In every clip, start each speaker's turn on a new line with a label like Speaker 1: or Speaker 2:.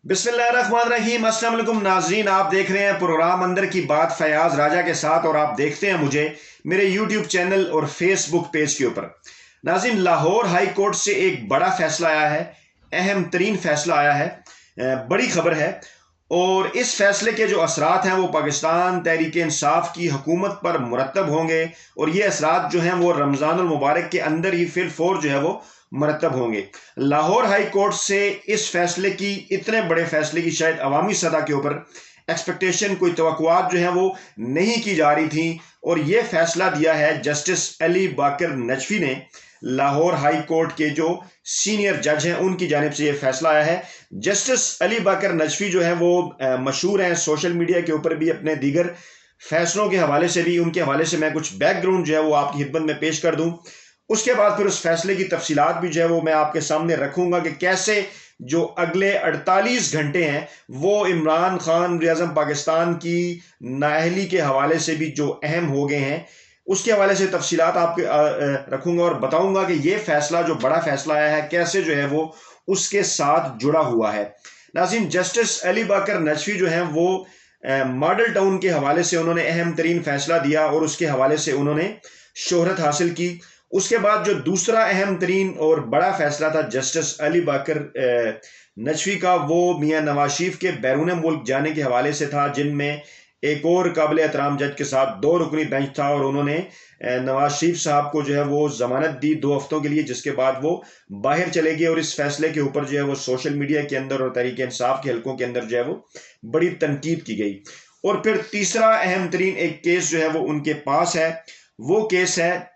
Speaker 1: बिस्मिल्लाहिर्रहमानिर्रहीम। अस्सलाम वालेकुम नाज़रीन, आप देख रहे हैं प्रोग्राम अंदर की बात फयाज राजा के साथ और आप देखते हैं मुझे मेरे यूट्यूब चैनल और फेसबुक पेज के ऊपर। नाज़रीन, लाहौर हाई कोर्ट से एक बड़ा फैसला आया है, अहम तरीन फैसला आया है, बड़ी खबर है। और इस फैसले के जो असरात हैं वो पाकिस्तान तहरीक इंसाफ की हुकूमत पर मुरतब होंगे और ये असरात जो हैं वो रमज़ानुल मुबारक के अंदर ही फिर फोर जो है वो मरतब होंगे। लाहौर हाई कोर्ट से इस फैसले की, इतने बड़े फैसले की शायद अवामी सतह के ऊपर एक्सपेक्टेशन, कोई तवक्कुआत जो है वो नहीं की जा रही थी। और ये फैसला दिया है जस्टिस अली बाकर नजफी ने। लाहौर हाई कोर्ट के जो सीनियर जज हैं उनकी जानिब से ये फैसला आया है। जस्टिस अली बाकर नजफी जो है वो मशहूर हैं सोशल मीडिया के ऊपर भी, अपने दीगर फैसलों के हवाले से भी। उनके हवाले से मैं कुछ बैकग्राउंड जो है वो आपकी खिदमत में पेश कर दूं। उसके बाद फिर उस फैसले की तफसीलात भी जो है वो मैं आपके सामने रखूंगा कि कैसे जो अगले 48 घंटे हैं वो इमरान खान वज़ीर-ए-आज़म पाकिस्तान की नाअहली के हवाले से भी जो अहम हो गए हैं, उसके हवाले से तफसीलात आपके रखूंगा और बताऊंगा कि ये फैसला, जो बड़ा फैसला आया है, कैसे जो है वो उसके साथ जुड़ा हुआ है। नाज़रीन, जस्टिस अली बाकर नजफी जो हैं वो मॉडल टाउन के हवाले से उन्होंने अहम तरीन फैसला दिया और उसके हवाले से उन्होंने शोहरत हासिल की। उसके बाद जो दूसरा अहम तरीन और बड़ा फैसला था जस्टिस अली बाकर नजफी का, वो मियां नवाज शरीफ के बैरून मुल्क जाने के हवाले से था, जिनमें एक और काबिल एहतराम जज के साथ 2 रुकनी बेंच था और उन्होंने नवाज शरीफ साहब को जो है वो जमानत दी 2 हफ्तों के लिए, जिसके बाद वो बाहर चले गए। और इस फैसले के ऊपर जो है वो सोशल मीडिया के अंदर और तहरीक इंसाफ के हलकों के अंदर जो है वो बड़ी तनकीद की गई। और फिर तीसरा अहम तरीन एक केस जो है वो उनके पास है, वो केस है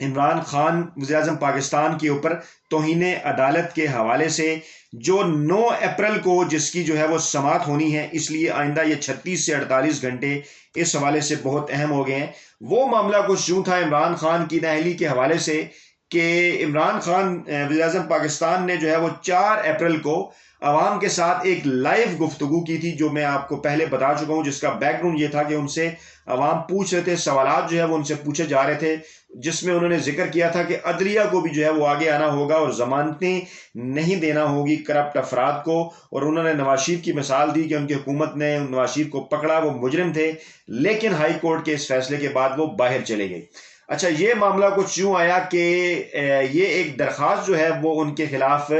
Speaker 1: इमरान खान वज़ीर-ए-आज़म पाकिस्तान के ऊपर तौहीने अदालत के हवाले से, जो 9 अप्रैल को जिसकी जो है वो समाअत होनी है। इसलिए आइंदा ये 36 से 48 घंटे इस हवाले से बहुत अहम हो गए हैं। वो मामला कुछ यूं था इमरान खान की नाअहली के हवाले से कि इमरान खान वज़ीर-ए-आज़म पाकिस्तान ने जो है वो 4 अप्रैल को अवाम के साथ एक लाइव गुफ्तगू की थी, जो मैं आपको पहले बता चुका हूं, जिसका बैकग्राउंड ये था कि उनसे अवाम पूछ रहे थे, सवालात जो है वो उनसे पूछे जा रहे थे, जिसमें उन्होंने जिक्र किया था कि अदलिया को भी जो है वो आगे आना होगा और जमानतें नहीं देना होगी करप्ट अफराद को। और उन्होंने नवाज शरीफ की मिसाल दी कि उनकी हुकूमत ने नवाज शरीफ को पकड़ा, वो मुजरिम थे, लेकिन हाई कोर्ट के इस फैसले के बाद वो बाहर चले गए। अच्छा, ये मामला कुछ यूं आया कि ये एक दरख्वास्त जो है वो उनके खिलाफ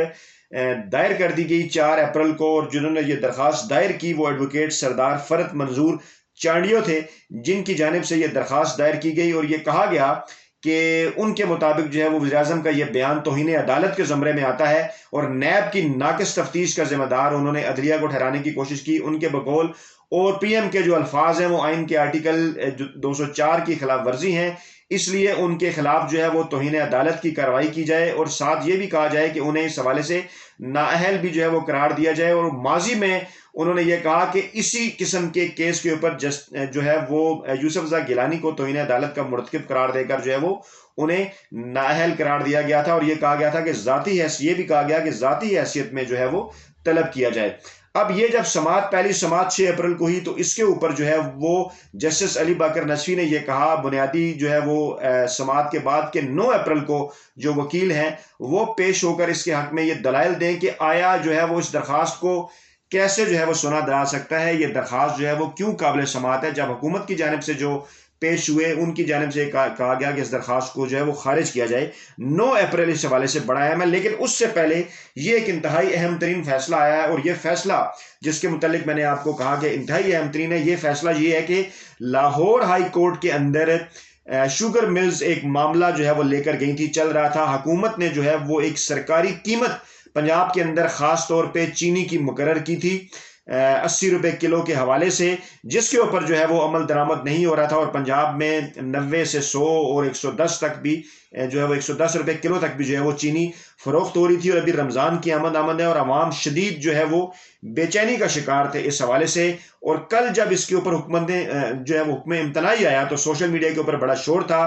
Speaker 1: दायर कर दी गई 4 अप्रैल को, और जिन्होंने ये दरख्वास्त दायर की वो एडवोकेट सरदार फरत मंजूर चांडियो थे, जिनकी जानिब से ये दरख्वास्त दायर की गई। और ये कहा गया कि उनके मुताबिक जो है वो वज़ीर-ए-आज़म का ये बयान तौहीन अदालत के ज़मरे में आता है और नैब की नाकिस तफ्तीश का जिम्मेदार उन्होंने अदलिया को ठहराने की कोशिश की। उनके बकौल और पीएम के जो अल्फाज हैं वो आइन के आर्टिकल 204 की खिलाफ वर्जी हैं, इसलिए उनके खिलाफ जो है वो तौहीन अदालत की कार्रवाई की जाए और साथ ये भी कहा जाए कि उन्हें इस हवाले से नाअहल भी जो है वो करार दिया जाए। और माजी में उन्होंने ये कहा कि इसी किस्म के केस के ऊपर जो है वो यूसुफ रज़ा गिलानी को तौहीन अदालत का मुरतकिब करार देकर जो है वो उन्हें नाअहल करार दिया गया था। और ये कहा गया था कि ये भी कहा गया कि ज़ाती हैसियत में जो है वो तलब किया जाए। अब ये जब पहली समाअत 6 अप्रैल को हुई तो इसके ऊपर जो है वो जस्टिस अली बाकर नजफी ने ये कहा, बुनियादी जो है वो समाअत के बाद के 9 अप्रैल को जो वकील हैं वो पेश होकर इसके हक में ये दलाइल दें कि आया जो है वो इस दरख्वास्त को कैसे जो है वो सुना जा सकता है, ये दरख्वास्त जो है वो क्यों काबिल समाअत है। जब हुकूमत की जानिब से जो पेश हुए उनकी जानिब से कहा गया कि इस दरख्वास्त को जो है वो खारिज किया जाए। 9 अप्रैल इस हवाले से बड़ा अहम है, लेकिन उससे पहले ये एक इंतहाई अहम तरीन फैसला आया है। और ये फैसला जिसके मुतालिक मैंने आपको कहा कि इंतहाई अहम तरीन है, ये फैसला ये है कि लाहौर हाई कोर्ट के अंदर शुगर मिल्स एक मामला जो है वो लेकर गई थी, चल रहा था। हुकूमत ने जो है वो एक सरकारी कीमत पंजाब के अंदर खास तौर पे चीनी की मुकर्रर की थी 80 रुपए किलो के हवाले से, जिसके ऊपर जो है वो अमल दरामद नहीं हो रहा था। और पंजाब में 90 से 100 और 110 तक भी जो है वो 110 रुपए किलो तक भी जो है वो चीनी फरोख्त हो रही थी। और अभी रमज़ान की आमद है और अवाम शदीद जो है वो बेचैनी का शिकार थे इस हवाले से। और कल जब इसके ऊपर हुकूमत ने जो है वो हुक्म इम्तनाई आया तो सोशल मीडिया के ऊपर बड़ा शोर था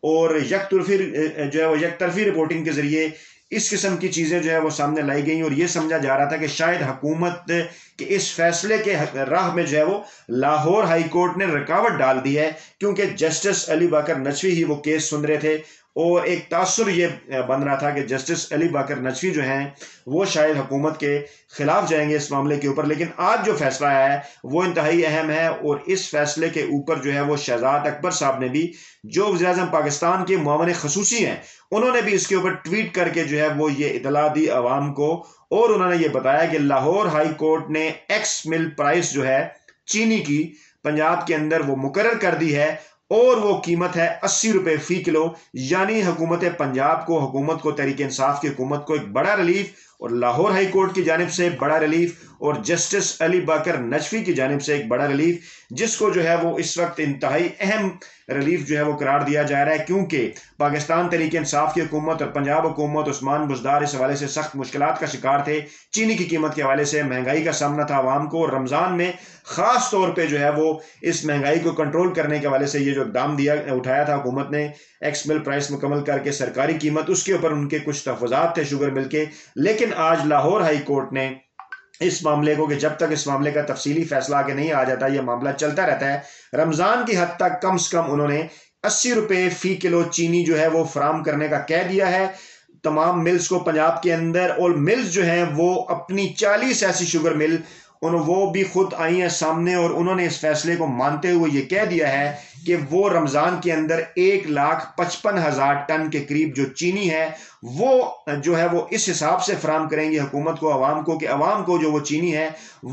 Speaker 1: और यकतरफी रिपोर्टिंग के जरिए इस किस्म की चीजें जो है वो सामने लाई गई और ये समझा जा रहा था कि शायद हुकूमत के इस फैसले के राह में जो है वो लाहौर हाई कोर्ट ने रुकावट डाल दी है, क्योंकि जस्टिस अली बाकर नजफी ही वो केस सुन रहे थे اور ایک تاثر یہ بن رہا تھا کہ جسٹس علی باقر نجفی جو ہیں وہ شاید حکومت کے خلاف جائیں گے اس معاملے کے اوپر، لیکن آج جو فیصلہ آیا ہے وہ انتہائی اہم ہے، اور اس فیصلے کے اوپر جو ہے وہ شہزاد اکبر صاحب نے بھی، جو وزیر اعظم پاکستان کے معاون خصوصی ہیں، انہوں نے بھی اس کے اوپر ٹویٹ کر کے جو ہے وہ یہ اطلاع دی عوام کو، اور انہوں نے یہ بتایا کہ لاہور ہائی کورٹ نے ایکس مل پرائس جو ہے چینی کی پنجاب کے اندر وہ مقرر کر دی ہے، اور وہ قیمت ہے 80 روپے فی کلو، یعنی حکومت پنجاب کو، حکومت کو، تحریک انصاف کی حکومت کو ایک بڑا ریلیف، اور لاہور ہائی کورٹ کی جانب سے بڑا ریلیف، اور جسٹس علی باقر نجفی کی جانب سے ایک بڑا ریلیف، جس کو جو ہے وہ اس وقت انتہائی اہم ریلیف جو ہے وہ قرار دیا جا رہا ہے، کیونکہ پاکستان تحریک انصاف کی حکومت اور پنجاب حکومت، عثمان بزدار اس حوالے سے سخت مشکلات کا شکار تھے، چینی کی قیمت کے حوالے سے مہنگائی کا سامنا تھا عوام کو، اور رمضان میں خاص طور پہ جو ہے وہ اس مہنگائی کو کنٹرول کرنے کے حوالے سے یہ جو اقدام اٹھایا تھا حکومت نے، ایکس مل پرائس مکمل کر کے سرکاری قیمت، اس کے اوپر ان کے کچھ تحفظات تھے شوگر مل کے، لیکن آج لاہور ہائی کورٹ نے اس معاملے کو، کہ جب تک اس معاملے کا تفصیلی فیصلہ آگے نہیں آ جاتا یہ معاملہ چلتا رہتا ہے، رمضان کی حد تک کم سے کم انہوں نے 80 روپے فی کلو چینی جو ہے وہ فراہم کرنے کا کہہ دیا ہے تمام ملز کو پنجاب کے اندر، اور ملز جو ہیں وہ اپنی 40 ایسی شوگر مل وہ بھی خود آئی ہیں سامنے، اور انہوں نے اس فیصلے کو مانتے ہوئے یہ کہہ دیا ہے کہ وہ رمضان کے اندر 1,55,000 ٹن کے قریب جو چینی ہے وہ جو ہے وہ اس حساب سے فراہم کریں گے حکومت کو، عوام کو، کہ عوام کو جو وہ چینی ہے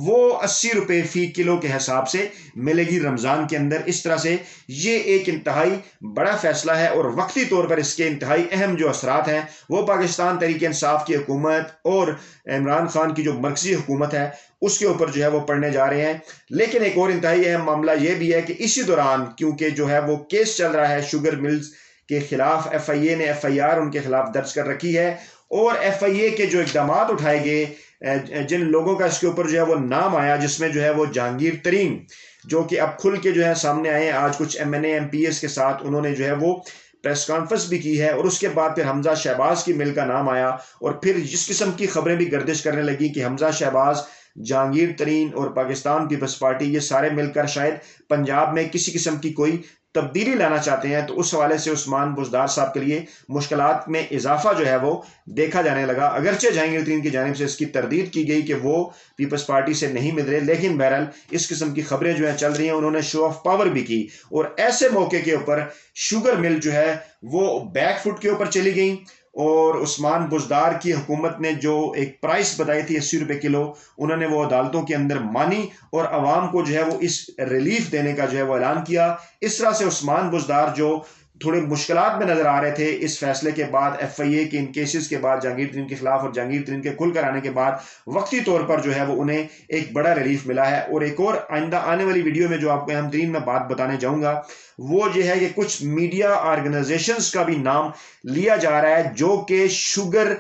Speaker 1: وہ 80 روپے فی کلو کے حساب سے ملے گی رمضان کے اندر۔ اس طرح سے یہ ایک انتہائی بڑا فیصلہ ہے، اور وقتی طور پر اس کے انتہائی اہم جو اثرات ہیں وہ پاکستان تحریک انصاف کی حکومت اور عمران خان کی جو مرکزی حکومت ہے اس کے اوپر جو ہے وہ پڑھنے جا رہے ہیں۔ لیکن ایک اور انتہائی اہم معاملہ یہ بھی ہے کہ اسی دوران کیونکہ جو ہے وہ کیس چل رہا ہے شوگر ملز کے خلاف، ایف آئی اے نے ایف آئی آر ان کے خلاف درج کر رکھی ہے، اور ایف آئی اے کے جو اقدامات اٹھائے گئے، جن لوگوں کا اس کے اوپر جو ہے وہ نام آیا، جس میں جو ہے وہ جہانگیر ترین، جو کہ اب کھل کے جو ہے سامنے آئے ہیں، آج کچھ M N A M P S کے ساتھ انہوں نے جو ہے وہ پریس کانفرنس بھی کی ہے، اور اس کے بعد پھر حمزہ شہباز کی مل کا نام آیا، اور پھر جس قسم کی خبریں بھی گردش کرنے لگی کہ حمزہ شہباز، جہانگیر ترین اور پاکستان پیپلز پارٹی یہ سارے مل کر شاید پنجاب میں کسی قسم کی کوئی تبدیلی لانا چاہتے ہیں، تو اس حوالے سے عثمان بزدار صاحب کے لیے مشکلات میں اضافہ جو ہے وہ دیکھا جانے لگا، اگرچہ جہانگیر ترین کی جانب سے اس کی تردید کی گئی کہ وہ پیپلز پارٹی سے نہیں مل رہے، لیکن بہرحال اس قسم کی خبریں جو ہیں چل رہی ہیں، انہوں نے شو آف پاور بھی کی، اور ایسے موقع کے اوپر شوگر مل جو ہے وہ بیک فٹ کے اوپر چلی گئیں، اور عثمان بزدار کی حکومت نے جو ایک پرائس بتائی تھی 80 روپے کلو، انہوں نے وہ عدالتوں کے اندر مانی، اور عوام کو جو ہے وہ اس ریلیف دینے کا جو ہے وہ اعلان کیا۔ اس طرح سے عثمان بزدار جو تھوڑے مشکلات میں نظر آ رہے تھے اس فیصلے کے بعد، ایف آئی اے کے ان کیسز کے بعد جہانگیر ترین کے خلاف، اور جہانگیر ترین کے کھل کر آنے کے بعد وقتی طور پر جو ہے وہ انہیں ایک بڑا ریلیف ملا ہے۔ اور ایک اور آئندہ آنے والی ویڈیو میں جو آپ کو اہم ترین میں بات بتانے جاؤں گا وہ یہ ہے کہ کچھ میڈیا آرگنائزیشنز کا بھی نام لیا جا رہا ہے جو کہ شوگر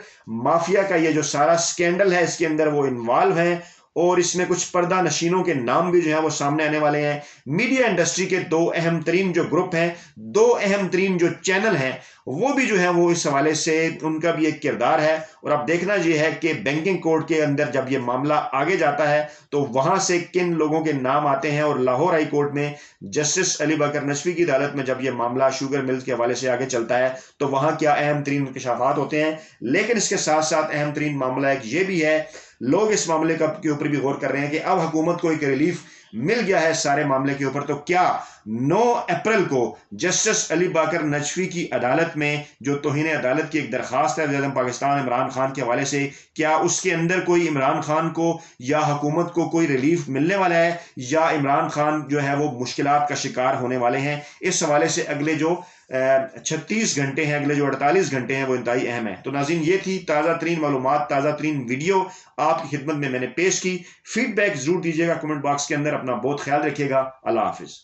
Speaker 1: مافیا کا یہ جو سارا سکینڈل ہے اس کے اندر وہ انوالو ہیں، اور اس میں کچھ پردہ نشینوں کے نام بھی جو ہیں وہ سامنے آنے والے ہیں۔ میڈیا انڈسٹری کے دو اہم ترین جو گروپ ہیں، دو اہم ترین جو چینل ہیں، وہ بھی جو ہیں وہ اس حوالے سے ان کا بھی ایک کردار ہے، اور اب دیکھنا یہ ہے کہ بینکنگ کورٹ کے اندر جب یہ معاملہ آگے جاتا ہے تو وہاں سے کن لوگوں کے نام آتے ہیں، اور لاہور ہائی کورٹ میں جسٹس علی باقر نجفی کی عدالت میں جب یہ معاملہ شوگر ملز کے حوالے سے آگے چلتا ہے تو وہاں کیا اہم ترین انکشافات ہوتے ہیں۔ لیکن اس کے ساتھ ساتھ اہم ترین معاملہ ایک یہ بھی ہے، لوگ اس معاملے کے اوپر بھی غور کر رہے ہیں کہ اب حکومت کو ایک ریلیف مل گیا ہے سارے معاملے کے اوپر، تو کیا 9 اپریل کو جسٹس علی باقر نجفی کی عدالت میں جو توہین عدالت کی ایک درخواست ہے وزیر اعظم پاکستان عمران خان کے حوالے سے، کیا اس کے اندر کوئی عمران خان کو یا حکومت کو کوئی ریلیف ملنے والا ہے، یا عمران خان جو ہے وہ مشکلات کا شکار ہونے والے ہیں؟ اس حوالے سے اگلے جو 36 گھنٹے ہیں، اگلے جو 48 گھنٹے ہیں وہ انتہائی اہم ہیں۔ تو ناظرین یہ تھی تازہ ترین معلومات، تازہ ترین ویڈیو آپ کی خدمت میں نے پیش کی۔ فیڈ بیک ضرور دیجیے گا کمنٹ باکس کے اندر، اپنا بہت خیال رکھیے گا، اللہ حافظ۔